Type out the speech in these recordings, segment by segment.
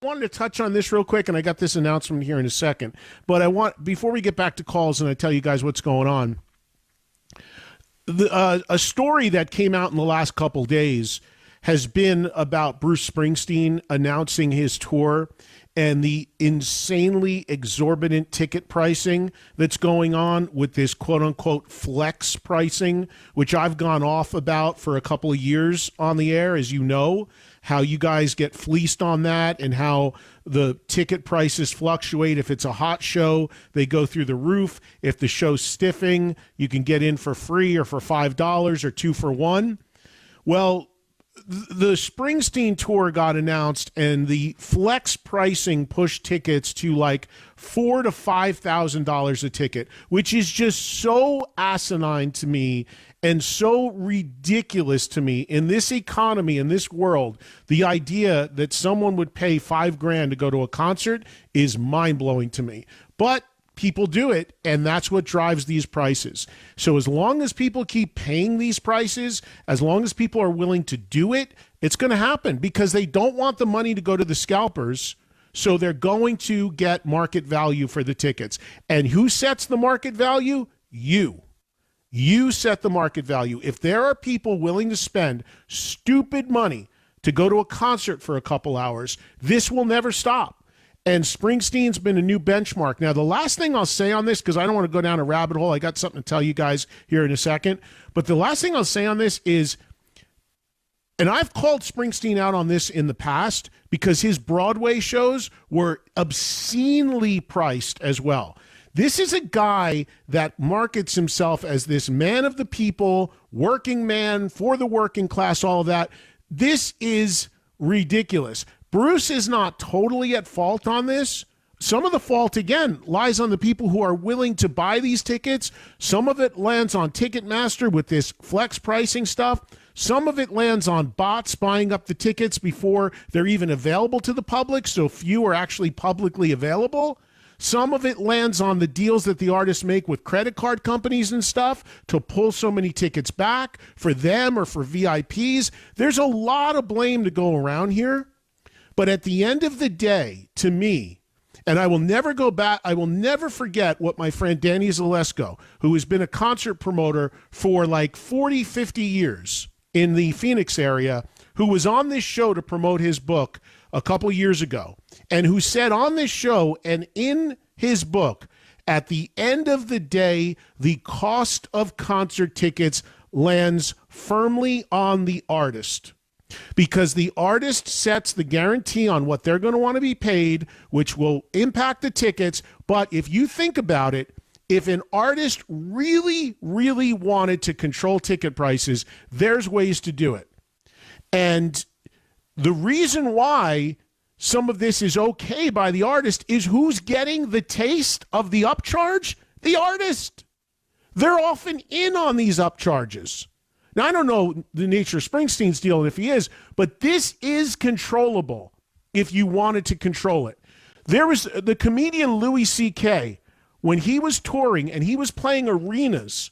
wanted to touch on this real quick, and I got this announcement here in a second. But before we get back to calls and I tell you guys what's going on, a story that came out in the last couple days has been about Bruce Springsteen announcing his tour and the insanely exorbitant ticket pricing that's going on with this quote-unquote flex pricing, which I've gone off about for a couple of years on the air, as you know, how you guys get fleeced on that and how the ticket prices fluctuate. If it's a hot show, they go through the roof. If the show's stiffing, you can get in for free or for $5 or 2 for 1. Well, the Springsteen tour got announced, and the flex pricing pushed tickets to like $4,000 to $5,000 a ticket, which is just so asinine to me and so ridiculous to me in this economy, in this world. The idea that someone would pay $5,000 to go to a concert is mind-blowing to me. But people do it, and that's what drives these prices. So as long as people keep paying these prices, as long as people are willing to do it, it's going to happen because they don't want the money to go to the scalpers. So they're going to get market value for the tickets. And who sets the market value? You. You set the market value. If there are people willing to spend stupid money to go to a concert for a couple hours, this will never stop. And Springsteen's been a new benchmark. Now, the last thing I'll say on this, because I don't want to go down a rabbit hole, I got something to tell you guys here in a second, but the last thing I'll say on this is, and I've called Springsteen out on this in the past because his Broadway shows were obscenely priced as well. This is a guy that markets himself as this man of the people, working man for the working class, all of that. This is ridiculous. Bruce is not totally at fault on this. Some of the fault, again, lies on the people who are willing to buy these tickets. Some of it lands on Ticketmaster with this flex pricing stuff. Some of it lands on bots buying up the tickets before they're even available to the public, so few are actually publicly available. Some of it lands on the deals that the artists make with credit card companies and stuff to pull so many tickets back for them or for VIPs. There's a lot of blame to go around here. But at the end of the day, to me, and I will never go back, I will never forget what my friend Danny Zalesko, who has been a concert promoter for like 40, 50 years in the Phoenix area, who was on this show to promote his book a couple years ago, and who said on this show and in his book, at the end of the day, the cost of concert tickets lands firmly on the artist. Because the artist sets the guarantee on what they're going to want to be paid, which will impact the tickets. But if you think about it, if an artist really, really wanted to control ticket prices, there's ways to do it. And the reason why some of this is okay by the artist is who's getting the taste of the upcharge? The artist. They're often in on these upcharges. Now, I don't know the nature of Springsteen's deal, and if he is, but this is controllable if you wanted to control it. There was the comedian Louis C.K., when he was touring and he was playing arenas,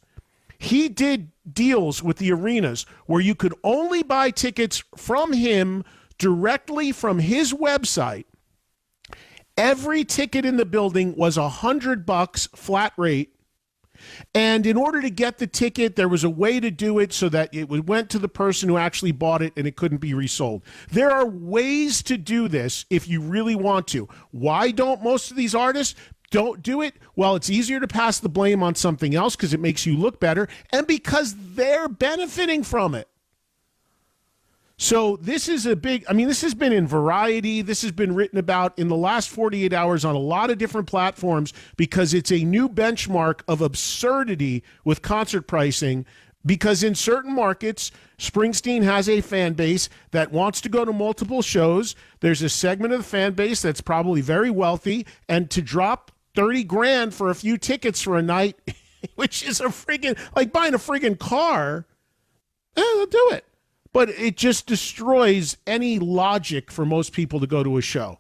he did deals with the arenas where you could only buy tickets from him directly from his website. Every ticket in the building was $100 flat rate. And in order to get the ticket, there was a way to do it so that it went to the person who actually bought it and it couldn't be resold. There are ways to do this if you really want to. Why don't most of these artists don't do it? Well, it's easier to pass the blame on something else because it makes you look better and because they're benefiting from it. So this is this has been in Variety. This has been written about in the last 48 hours on a lot of different platforms because it's a new benchmark of absurdity with concert pricing because in certain markets, Springsteen has a fan base that wants to go to multiple shows. There's a segment of the fan base that's probably very wealthy, and to drop $30,000 for a few tickets for a night, which is like buying a friggin' car, they'll do it. But it just destroys any logic for most people to go to a show.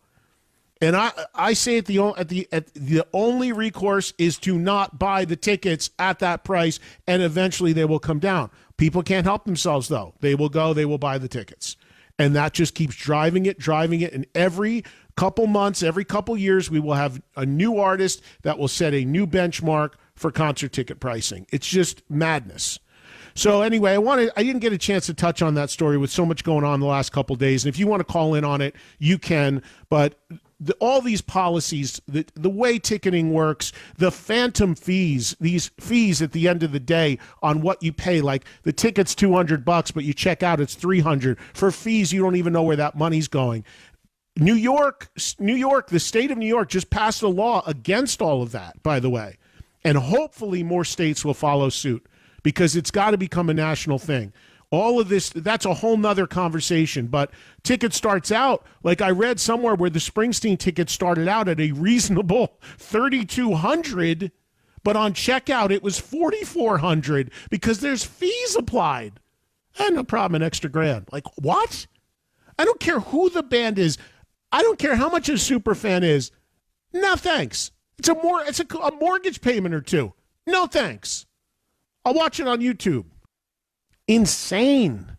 And I say the only recourse is to not buy the tickets at that price, and eventually they will come down. People can't help themselves, though. They will go, they will buy the tickets. And that just keeps driving it. And every couple months, every couple years, we will have a new artist that will set a new benchmark for concert ticket pricing. It's just madness. So anyway, I didn't get a chance to touch on that story with so much going on the last couple of days. And if you want to call in on it, you can. But all these policies, the way ticketing works, the phantom fees, these fees at the end of the day on what you pay, like the ticket's $200, but you check out, it's $300 for fees. You don't even know where that money's going. New York, the state of New York just passed a law against all of that, by the way. And hopefully more states will follow suit, because it's got to become a national thing. All of this, that's a whole nother conversation. But ticket starts out, like I read somewhere where the Springsteen ticket started out at a reasonable $3,200, but on checkout it was $4,400 because there's fees applied. And no problem, an extra grand. Like, what? I don't care who the band is. I don't care how much a super fan is. No, thanks. It's a mortgage payment or two. No, thanks. I'll watch it on YouTube. Insane.